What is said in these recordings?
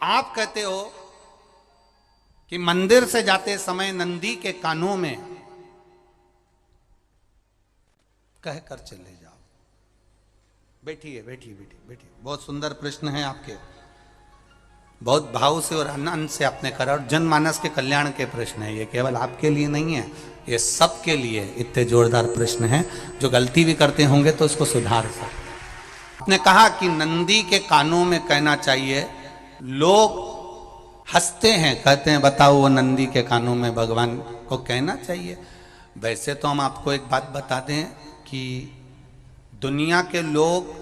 आप कहते हो कि मंदिर से जाते समय नंदी के कानों में कहकर चले जाओ। बैठिए बैठिए बैठिए बैठिए। बहुत सुंदर प्रश्न है आपके, बहुत भाव से और आनंद से आपने करा, और जनमानस के कल्याण के प्रश्न है ये, केवल आपके लिए नहीं है, ये सबके लिए इतने जोरदार प्रश्न हैं। जो गलती भी करते होंगे तो उसको सुधार सकते। आपने कहा कि नंदी के कानों में कहना चाहिए। लोग हंसते हैं, कहते हैं बताओ वो नंदी के कानों में भगवान को कहना चाहिए। वैसे तो हम आपको एक बात बता दें कि दुनिया के लोग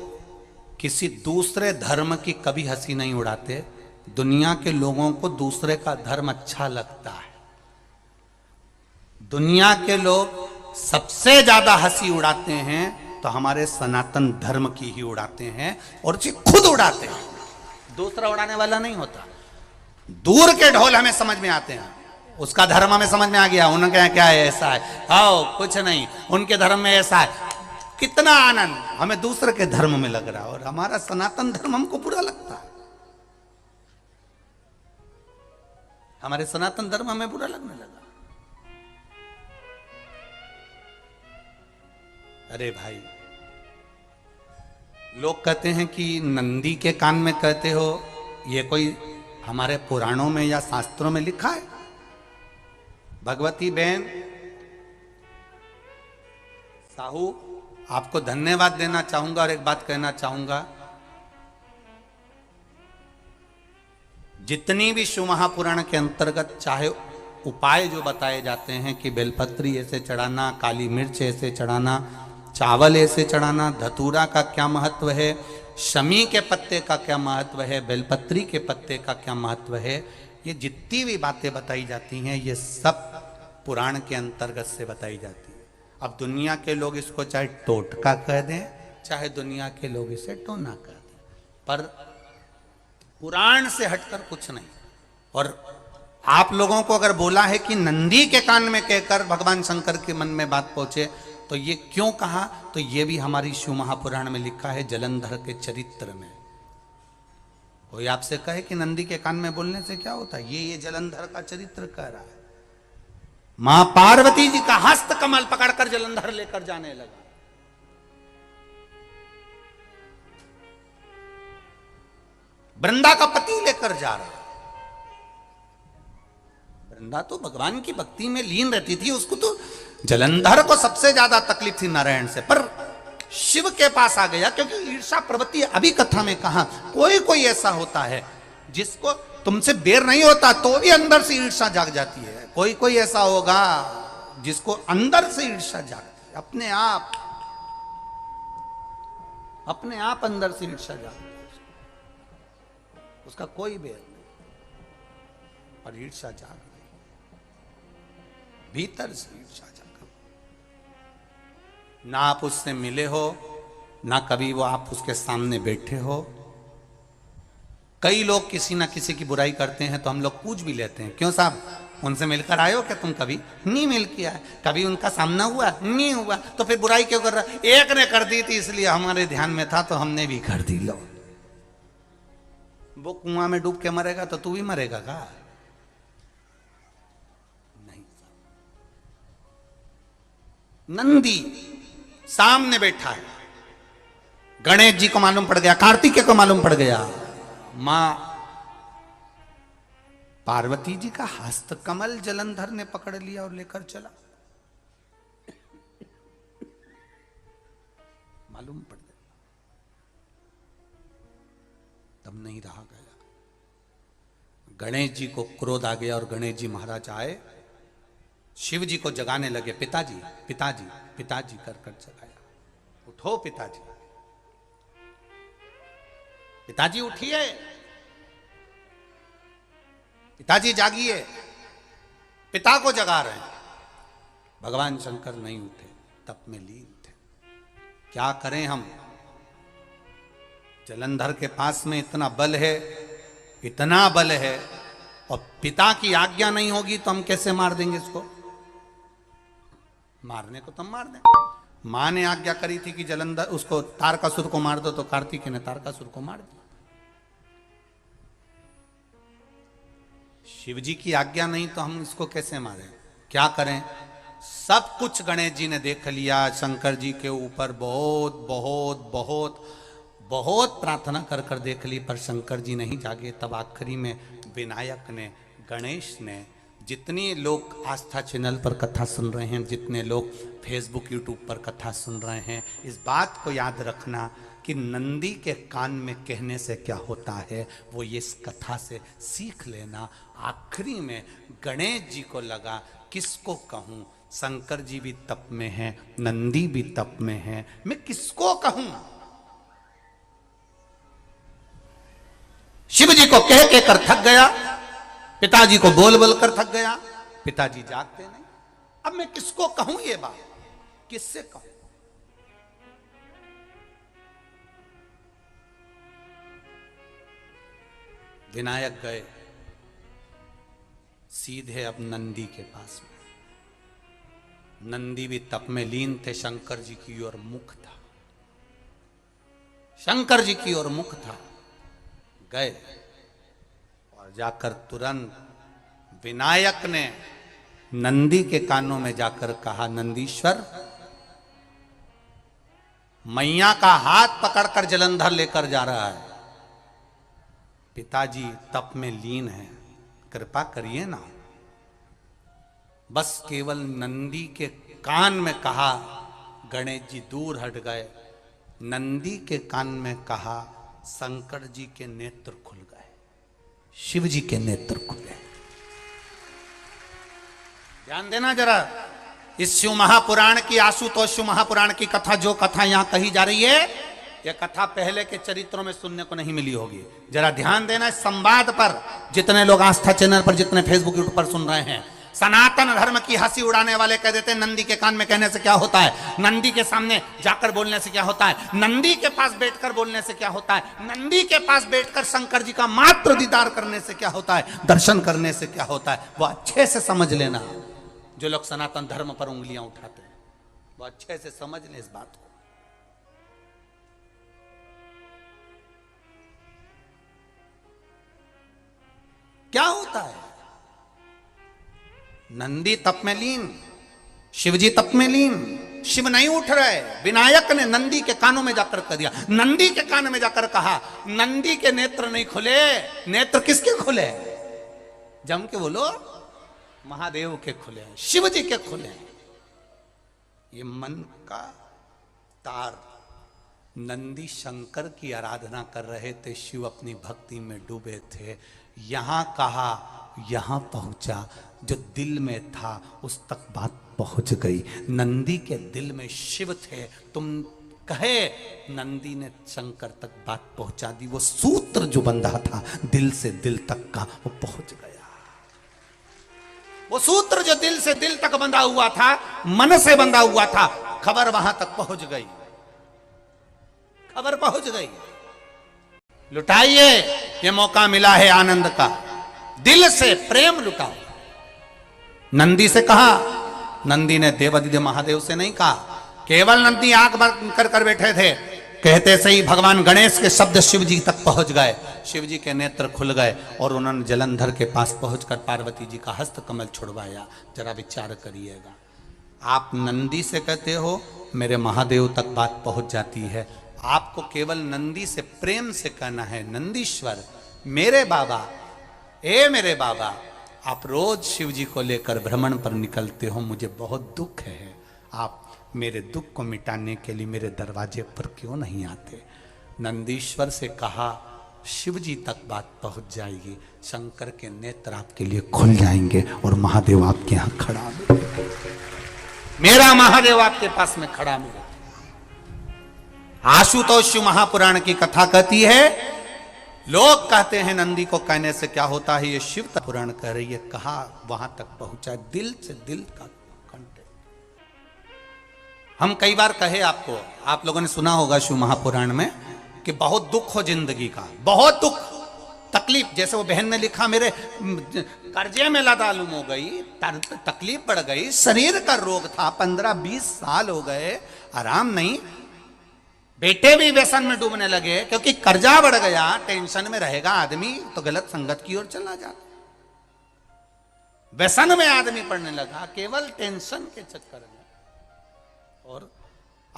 किसी दूसरे धर्म की कभी हंसी नहीं उड़ाते। दुनिया के लोगों को दूसरे का धर्म अच्छा लगता है। दुनिया के लोग सबसे ज्यादा हंसी उड़ाते हैं तो हमारे सनातन धर्म की ही उड़ाते हैं, और उसे खुद उड़ाते हैं, दूसरा उड़ाने वाला नहीं होता। दूर के ढोल हमें समझ में आते हैं, उसका धर्म हमें समझ में आ गया, उनके यहाँ क्या है, ऐसा है, आओ कुछ नहीं, उनके धर्म में ऐसा है। कितना आनंद हमें दूसरे के धर्म में लग रहा है, और हमारा सनातन धर्म हमको बुरा लगता है। हमारे सनातन धर्म हमें बुरा लगने लगा। अरे भाई, लोग कहते हैं कि नंदी के कान में कहते हो, ये कोई हमारे पुराणों में या शास्त्रों में लिखा है? भगवती बहन साहू, आपको धन्यवाद देना चाहूंगा और एक बात कहना चाहूंगा। जितनी भी शिव महापुराण के अंतर्गत चाहे उपाय जो बताए जाते हैं कि बेलपत्री ऐसे चढ़ाना, काली मिर्च ऐसे चढ़ाना, चावल ऐसे चढ़ाना, धतूरा का क्या महत्व है, शमी के पत्ते का क्या महत्व है, बेलपत्री के पत्ते का क्या महत्व है, ये जितनी भी बातें बताई जाती हैं ये सब पुराण के अंतर्गत से बताई जाती है। अब दुनिया के लोग इसको चाहे टोटका कह दें, चाहे दुनिया के लोग इसे टोना कह दें, पर पुराण से हटकर कुछ नहीं। और आप लोगों को अगर बोला है कि नंदी के कान में कहकर भगवान शंकर के मन में बात पहुंचे, तो ये क्यों कहा, तो ये भी हमारी शिव महापुराण में लिखा है, जलंधर के चरित्र में। कोई आपसे कहे कि नंदी के कान में बोलने से क्या होता है, ये जलंधर का चरित्र कह रहा है। मां पार्वती जी का हस्त कमल पकड़कर जलंधर लेकर जाने लगा। वृंदा का पति लेकर जा रहा। वृंदा तो भगवान की भक्ति में लीन रहती थी, उसको तो जलंधर को सबसे ज्यादा तकलीफ थी नारायण से, पर शिव के पास आ गया, क्योंकि ईर्षा प्रवृत्ति अभी कथा में कहा, कोई कोई ऐसा होता है जिसको तुमसे बेर नहीं होता तो भी अंदर से ईर्षा जाग जाती है। कोई कोई ऐसा होगा जिसको अंदर से ईर्षा जागती है, अपने आप अंदर से ईर्षा जागती है, उसका कोई बेर नहीं, और ईर्षा जाग रही, भीतर से ईर्षा जाग। ना आप उससे मिले हो, ना कभी वो आप उसके सामने बैठे हो। कई लोग किसी ना किसी की बुराई करते हैं तो हम लोग पूछ भी लेते हैं, क्यों साहब उनसे मिलकर आए हो क्या तुम? कभी नहीं मिल किया है, कभी उनका सामना हुआ नहीं हुआ, तो फिर बुराई क्यों कर रहा? एक ने कर दी थी इसलिए हमारे ध्यान में था तो हमने भी कर दी। लो, वो कुआं में डूब के मरेगा तो तू भी मरेगा का? नहीं। नंदी सामने बैठा है, गणेश जी को मालूम पड़ गया, कार्तिकेय को मालूम पड़ गया, मां पार्वती जी का हस्त कमल जलंधर ने पकड़ लिया और लेकर चला। मालूम पड़ गया, तब नहीं रहा गया। गणेश जी को क्रोध आ गया और गणेश जी महाराज आए, शिव जी को जगाने लगे। पिताजी पिताजी पिताजी कर कर जगाया। उठो पिताजी, पिताजी उठिए, पिताजी जागिए। पिता को जगा रहे हैं। भगवान शंकर नहीं उठे, तप में लीन थे। क्या करें हम? जलंधर के पास में इतना बल है, इतना बल है, और पिता की आज्ञा नहीं होगी तो हम कैसे मार देंगे इसको? मारने को तो हम मार दें। मां ने आज्ञा करी थी कि जलंधर उसको तारकासुर को मार दो, तो कार्तिकेय ने तारकासुर को मार दिया। शिव जी की आज्ञा नहीं तो हम इसको कैसे मारें? क्या करें? सब कुछ गणेश जी ने देख लिया, शंकर जी के ऊपर बहुत बहुत बहुत बहुत प्रार्थना कर कर देख ली, पर शंकर जी नहीं जागे। तब आखिरी में विनायक ने, गणेश ने, जितने लोग आस्था चैनल पर कथा सुन रहे हैं, जितने लोग फेसबुक यूट्यूब पर कथा सुन रहे हैं, इस बात को याद रखना कि नंदी के कान में कहने से क्या होता है वो ये इस कथा से सीख लेना। आखिरी में गणेश जी को लगा किसको कहूँ, शंकर जी भी तप में हैं, नंदी भी तप में हैं, मैं किसको कहूँ? शिव जी को कह के कर थक गया, पिताजी को बोल बोल कर थक गया, पिताजी जागते नहीं। अब मैं किसको कहूं ये बात, किससे कहूं? विनायक गए सीधे अब नंदी के पास में। नंदी भी तप में लीन थे, शंकर जी की ओर मुख था, शंकर जी की ओर मुख था। गए और जाकर तुरंत विनायक ने नंदी के कानों में जाकर कहा, नंदीश्वर, मैया का हाथ पकड़कर जलंधर लेकर जा रहा है, पिताजी तप में लीन है, कृपा करिए ना। बस केवल नंदी के कान में कहा, गणेश जी दूर हट गए। नंदी के कान में कहा, शंकर जी के नेत्र खुल गए, शिव जी के नेत्र खुले। ध्यान देना जरा, इस शिव महापुराण की, आशुतोष शिव महापुराण की कथा, जो कथा यहां कही जा रही है, यह कथा पहले के चरित्रों में सुनने को नहीं मिली होगी। जरा ध्यान देना इस संवाद पर, जितने लोग आस्था चैनल पर, जितने फेसबुक यूट्यूब पर सुन रहे हैं। सनातन धर्म की हंसी उड़ाने वाले कह देते हैं नंदी के कान में कहने से क्या होता है, नंदी के सामने जाकर बोलने से क्या होता है, नंदी के पास बैठकर बोलने से क्या होता है, नंदी के पास बैठकर शंकर जी का मात्र दीदार करने से क्या होता है, दर्शन करने से क्या होता है। वो अच्छे से समझ लेना, जो लोग सनातन धर्म पर उंगलियां उठाते हैं वो अच्छे से समझ ले इस बात को। क्या होता है, नंदी तप में लीन, शिवजी तप में लीन, शिव नहीं उठ रहे। विनायक ने नंदी के कानों में जाकर कह दिया, नंदी के कान में जाकर कहा, नंदी के नेत्र नहीं खुले। नेत्र किसके खुले? जम के बोलो, महादेव के खुले, शिव जी के खुले। ये मन का तार। नंदी शंकर की आराधना कर रहे थे, शिव अपनी भक्ति में डूबे थे। यहां कहा, यहां पहुंचा, जो दिल में था उस तक बात पहुंच गई। नंदी के दिल में शिव थे, तुम कहे, नंदी ने शंकर तक बात पहुंचा दी। वो सूत्र जो बंधा था दिल से दिल तक का, वो पहुंच गया। वो सूत्र जो दिल से दिल तक बंधा हुआ था, मन से बंधा हुआ था, खबर वहां तक पहुंच गई, खबर पहुंच गई। लुटाइए, ये मौका मिला है आनंद का, दिल से प्रेम लुटाओ। नंदी से कहा, नंदी ने देवादिदेव महादेव से नहीं कहा। केवल नंदी आंख बंद कर कर बैठे थे, कहते से ही भगवान गणेश के शब्द शिव जी तक पहुंच गए। शिव जी के नेत्र खुल गए और उन्होंने जलंधर के पास पहुंचकर पार्वती जी का हस्त कमल छुड़वाया। जरा विचार करिएगा, आप नंदी से कहते हो मेरे महादेव तक बात पहुंच जाती है। आपको केवल नंदी से प्रेम से कहना है, नंदीश्वर मेरे बाबा, ए मेरे बाबा, आप रोज शिव जी को लेकर भ्रमण पर निकलते हो, मुझे बहुत दुख है, आप मेरे दुख को मिटाने के लिए मेरे दरवाजे पर क्यों नहीं आते? नंदीश्वर से कहा, शिव जी तक बात पहुंच जाएगी, शंकर के नेत्र आपके लिए खुल जाएंगे और महादेव आपके यहां खड़ा मिलेगा, मेरा महादेव आपके पास में खड़ा मिलेगा। आशुतोष शिव महापुराण की कथा कहती है, लोग कहते हैं नंदी को कहने से क्या होता है, ये शिव पुराण कह रही है, कहा वहां तक पहुंचा, दिल से दिल का कंटेक्ट। हम कई बार कहे आपको, आप लोगों ने सुना होगा शिव महापुराण में कि बहुत दुख हो जिंदगी का, बहुत दुख तकलीफ। जैसे वो बहन ने लिखा, मेरे कर्जे में लदालुम हो गई, तकलीफ बढ़ गई, शरीर का रोग था, 15-20 साल हो गए, आराम नहीं, बेटे भी व्यसन में डूबने लगे क्योंकि कर्जा बढ़ गया। टेंशन में रहेगा आदमी तो गलत संगत की ओर चला जाता। व्यसन में आदमी पड़ने लगा, केवल टेंशन के चक्कर में। और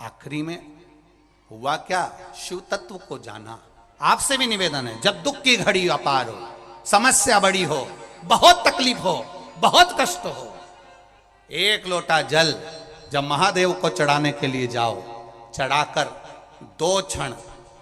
आखिरी में हुआ क्या? शिव तत्व को जाना। आपसे भी निवेदन है, जब दुख की घड़ी अपार हो, समस्या बड़ी हो, बहुत तकलीफ हो, बहुत कष्ट हो, एक लोटा जल जब महादेव को चढ़ाने के लिए जाओ, चढ़ाकर 2 क्षण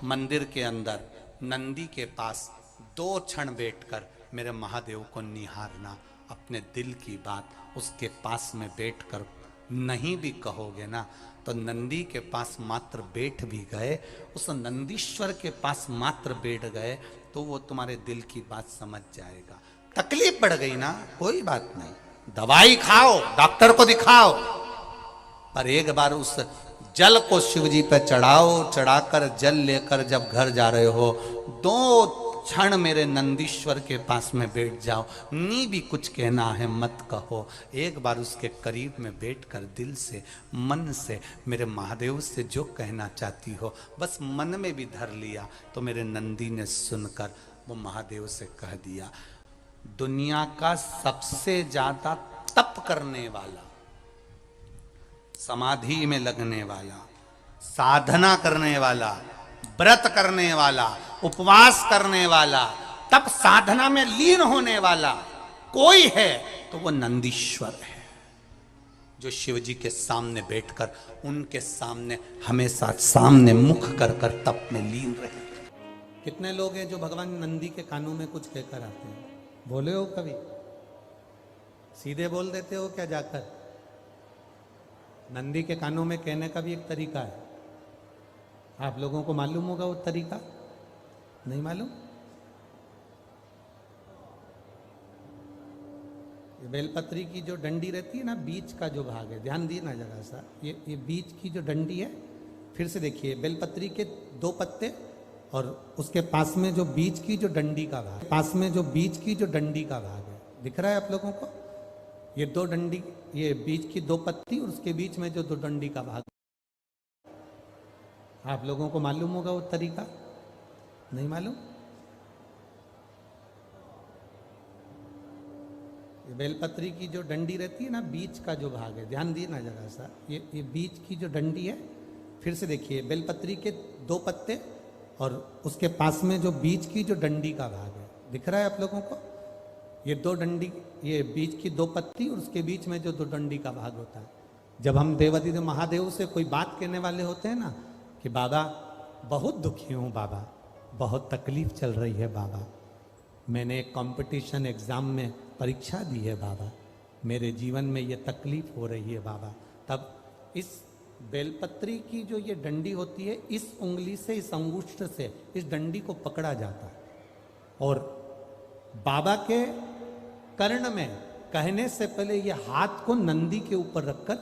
मंदिर के अंदर नंदी के पास 2 क्षण बैठकर मेरे महादेव को निहारना। अपने दिल की बात उसके पास में बैठकर नहीं भी कहोगे ना, तो नंदी के पास मात्र बैठ भी गए, उस नंदीश्वर के पास मात्र बैठ गए, तो वो तुम्हारे दिल की बात समझ जाएगा। तकलीफ बढ़ गई ना, कोई बात नहीं, दवाई खाओ, डॉक्टर को दिखाओ, पर एक बार उस जल को शिव जी पे चढ़ाओ। चढ़ाकर जल लेकर जब घर जा रहे हो, 2 क्षण मेरे नंदीश्वर के पास में बैठ जाओ। नी भी कुछ कहना है मत कहो, एक बार उसके करीब में बैठकर दिल से, मन से मेरे महादेव से जो कहना चाहती हो, बस मन में भी धर लिया, तो मेरे नंदी ने सुनकर वो महादेव से कह दिया, दुनिया का सबसे ज्यादा तप करने वाला, समाधि में लगने वाला, साधना करने वाला, व्रत करने वाला, उपवास करने वाला, तप साधना में लीन होने वाला कोई है तो वो नंदीश्वर है, जो शिव जी के सामने बैठकर उनके सामने हमेशा सामने मुख कर कर तप में लीन रहे। कितने लोग हैं जो भगवान नंदी के कानों में कुछ कहकर आते हैं? बोले हो कभी? सीधे बोल देते हो क्या जाकर? नंदी के कानों में कहने का भी एक तरीका है, आप लोगों को मालूम होगा वो तरीका? नहीं मालूम? ये बेलपत्री की जो डंडी रहती है ना, बीच का जो भाग है, ध्यान दिए ना जरा सा, ये बीच की जो डंडी है, फिर से देखिए, बेलपत्री के 2 पत्ते और उसके पास में जो बीच की जो डंडी का भाग, पास में जो बीच की जो डंडी का भाग है, दिख रहा है आप लोगों को? ये 2 डंडी, ये बीच की 2 पत्ती और उसके बीच में जो 2 डंडी का भाग, आप लोगों को मालूम होगा वो तरीका? नहीं मालूम? ये बेलपत्री की जो डंडी रहती है ना, बीच का जो भाग है, ध्यान दिए ना जरा सा, ये बीच की जो डंडी है, फिर से देखिए, बेलपत्री के 2 पत्ते और उसके पास में जो बीच की जो डंडी का भाग है, दिख रहा है आप लोगों को? ये 2 डंडी, ये बीच की 2 पत्ती और उसके बीच में जो 2 डंडी का भाग होता है। जब हम देवाधिदेव महादेव से कोई बात कहने वाले होते हैं ना, कि बाबा बहुत दुखी हूँ, बाबा बहुत तकलीफ चल रही है, बाबा मैंने एक कंपटीशन एग्ज़ाम में परीक्षा दी है, बाबा मेरे जीवन में ये तकलीफ हो रही है, बाबा, तब इस बेलपत्री की जो ये डंडी होती है, इस उंगली से, इस अंगुष्ठ से इस डंडी को पकड़ा जाता है और बाबा के कर्ण में कहने से पहले ये हाथ को नंदी के ऊपर रखकर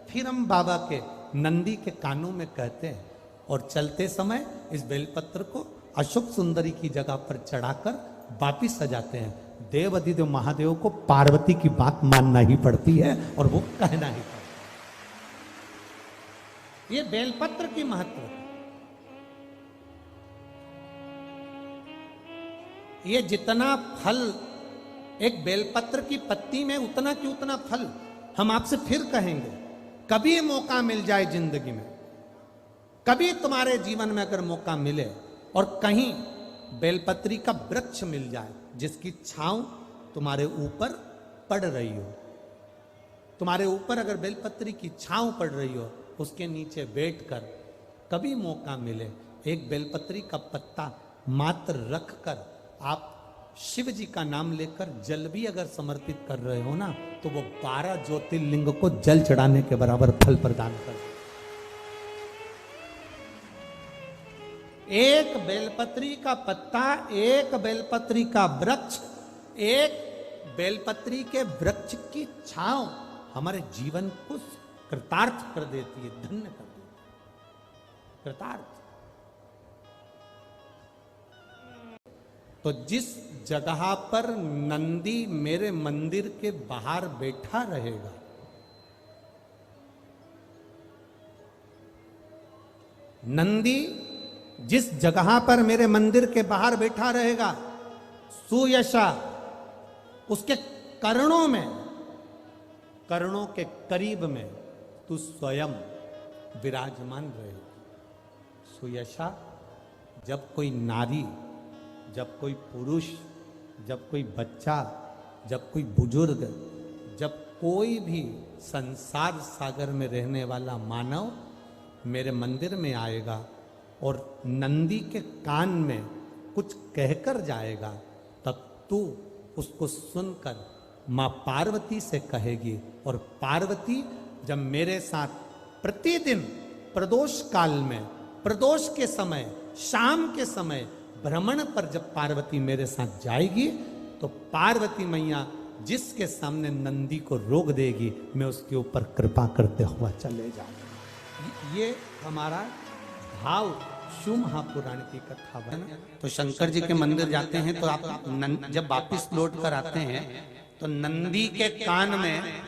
फिर हम बाबा के नंदी के कानों में कहते हैं और चलते समय इस बेलपत्र को अशोक सुंदरी की जगह पर चढ़ाकर वापिस सजाते हैं। देव अधिदेव महादेव को पार्वती की बात मानना ही पड़ती है और वो कहना ही पड़ता है। ये बेलपत्र की महत्व है। ये जितना फल एक बेलपत्र की पत्ती में, उतना की उतना फल हम आपसे फिर कहेंगे। कभी मौका मिल जाए जिंदगी में, कभी तुम्हारे जीवन में अगर मौका मिले और कहीं बेलपत्री का वृक्ष मिल जाए जिसकी छांव तुम्हारे ऊपर पड़ रही हो, तुम्हारे ऊपर अगर बेलपत्री की छांव पड़ रही हो, उसके नीचे बैठकर कभी मौका मिले, एक बेलपत्री का पत्ता मात्र रखकर आप शिव जी का नाम लेकर जल भी अगर समर्पित कर रहे हो ना, तो वो 12 ज्योतिर्लिंग को जल चढ़ाने के बराबर फल प्रदान कर। एक बेलपत्री का पत्ता, एक बेलपत्री का वृक्ष, एक बेलपत्री के वृक्ष की छांव हमारे जीवन को कृतार्थ कर देती है, धन्य कर देती है, कृतार्थ। तो जिस जगह पर नंदी मेरे मंदिर के बाहर बैठा रहेगा, नंदी जिस जगह पर मेरे मंदिर के बाहर बैठा रहेगा, सुयशा उसके कर्णों में कर्णों के करीब में तू स्वयं विराजमान रहे। सुयशा, जब कोई नारी, जब कोई पुरुष, जब कोई बच्चा, जब कोई बुजुर्ग, जब कोई भी संसार सागर में रहने वाला मानव मेरे मंदिर में आएगा और नंदी के कान में कुछ कहकर जाएगा, तब तू उसको सुनकर माँ पार्वती से कहेगी। और पार्वती जब मेरे साथ प्रतिदिन प्रदोष काल में, प्रदोष के समय, शाम के समय भ्रमण पर जब पार्वती मेरे साथ जाएगी, तो पार्वती मैया जिसके सामने नंदी को रोक देगी, मैं उसके ऊपर कृपा करते हुआ चले जाऊंगा। ये हमारा भाव शिव महापुराण की कथा बना। तो शंकर जी के मंदिर जाते हैं तो आप जब वापिस लौट कर आते हैं तो नंदी के कान में,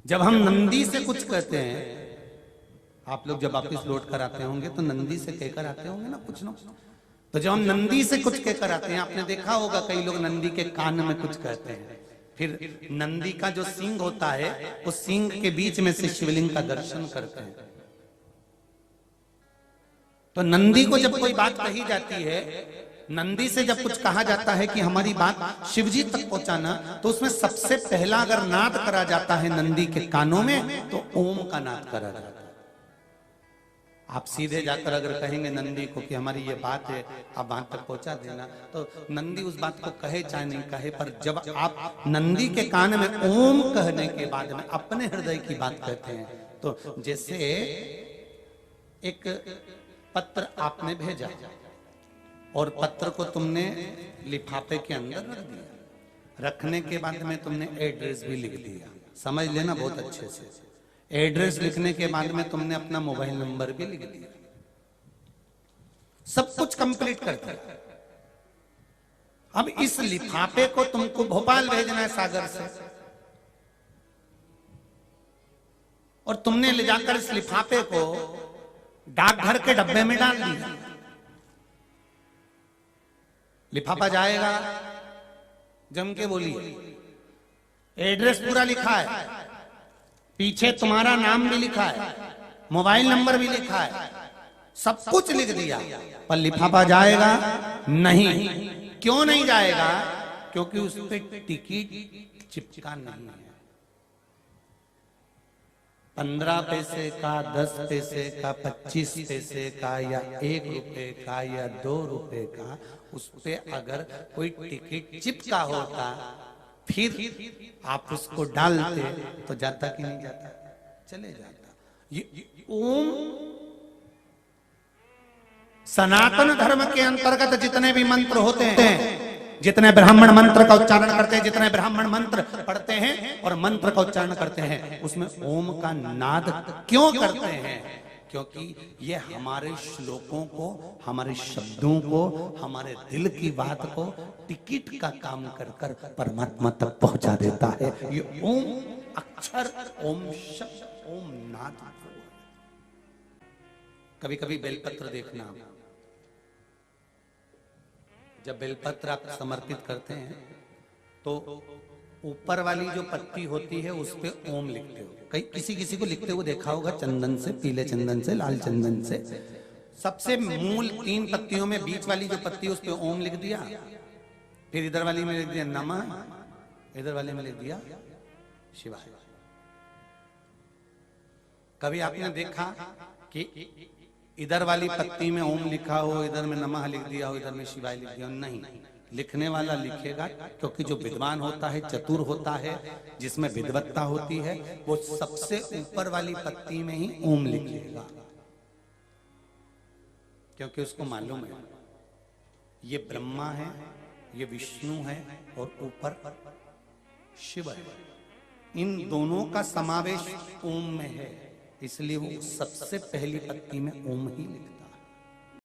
जब हम नंदी से कुछ कहते हैं, आप लोग जब वापिस लौट कर आते होंगे तो नंदी से कहकर आते होंगे ना कुछ ना। तो जब हम नंदी से कुछ कहकर आते हैं, आपने देखा होगा कई लोग नंदी के कान में कुछ कहते हैं, फिर नंदी का जो सींग होता है उस सींग के बीच में से शिवलिंग का दर्शन करते हैं। तो नंदी को जब कोई बात कही जाती है, नंदी से जब कुछ कहा जाता है कि हमारी बात शिवजी तक पहुंचाना, तो उसमें सबसे पहला अगर नाद करा जाता है नंदी के कानों में, तो ओम का नाद करा जाता है। आप सीधे जाकर अगर कहेंगे नंदी को कि हमारी ये बात है, आप वहां तक पहुंचा देना, तो नंदी उस बात को कहे चाहे नहीं कहे, पर जब आप नंदी के कान में ओम कहने के बाद में अपने हृदय की बात कहते हैं, तो जैसे एक पत्र आपने भेजा और पत्र को तुमने लिफाफे के अंदर रख दिया, रखने के बाद में तुमने एड्रेस भी लिख दिया, समझ लेना बहुत अच्छे से। एड्रेस लिखने के बाद में तुमने अपना मोबाइल नंबर भी लिख दिया, सब कुछ कंप्लीट कर दिया। अब इस लिफाफे को तुमको भोपाल भेजना है सागर से, और तुमने ले जाकर इस लिफाफे को डाकघर के डब्बे में डाल दिया। लिफाफा जाएगा, जम के बोलिए, एड्रेस पूरा लिखा है, पीछे तुम्हारा नाम भी लिखा है, मोबाइल नंबर भी लिखा है, सब कुछ लिख दिया, पर लिफाफा जाएगा नहीं। क्यों नहीं जाएगा? क्योंकि उस पर टिकट चिपका नहीं है। 15 पैसे का, 10 पैसे का, 25 पैसे का, या 1 रुपए का, या 2 रुपए का, उस पे अगर कोई टिकट चिपका होता, फिर आप उसको डालते तो जाता कि नहीं जाता? चले जाता। ये ओम सनातन धर्म के अंतर्गत जितने भी मंत्र होते हैं, जितने ब्राह्मण मंत्र का उच्चारण करते हैं, जितने ब्राह्मण मंत्र पढ़ते हैं और मंत्र का उच्चारण करते हैं, उसमें ओम का नाद क्यों करते हैं? क्योंकि ये हमारे श्लोकों को, हमारे शब्दों को, हमारे दिल की बात को टिकट का काम कर कर परमात्मा तक पहुंचा देता है। ये ओम अक्षर, ओम शब्द, ओम नाद। कभी कभी बेलपत्र देखना, जब बेलपत्र आप समर्पित करते हैं तो ऊपर वाली जो पत्ती होती है उस पे ओम लिखते हो। कई किसी को लिखते हुए देखा होगा, चंदन से, पीले चंदन से, लाल चंदन से। सबसे मूल 3 पत्तियों में बीच वाली जो पत्ती उस पे ओम लिख दिया, फिर इधर वाली में लिख दिया नमः, इधर वाले में लिख दिया शिवाय। कभी आपने देखा कि इधर वाली पत्ती में ओम लिखा हो, इधर में नमः लिख दिया हो, इधर में शिवाय लिख दिया हो? नहीं, लिखने वाला लिखेगा, क्योंकि जो विद्वान होता है, चतुर होता है, जिसमें विद्वत्ता होती है, वो सबसे ऊपर वाली पत्ती में ही ओम लिखेगा, क्योंकि उसको मालूम है ये ब्रह्मा है, ये विष्णु है और ऊपर शिव है। इन दोनों का समावेश ओम में है, इसलिए वो सबसे पहली पत्ती में ओम ही लिखता है।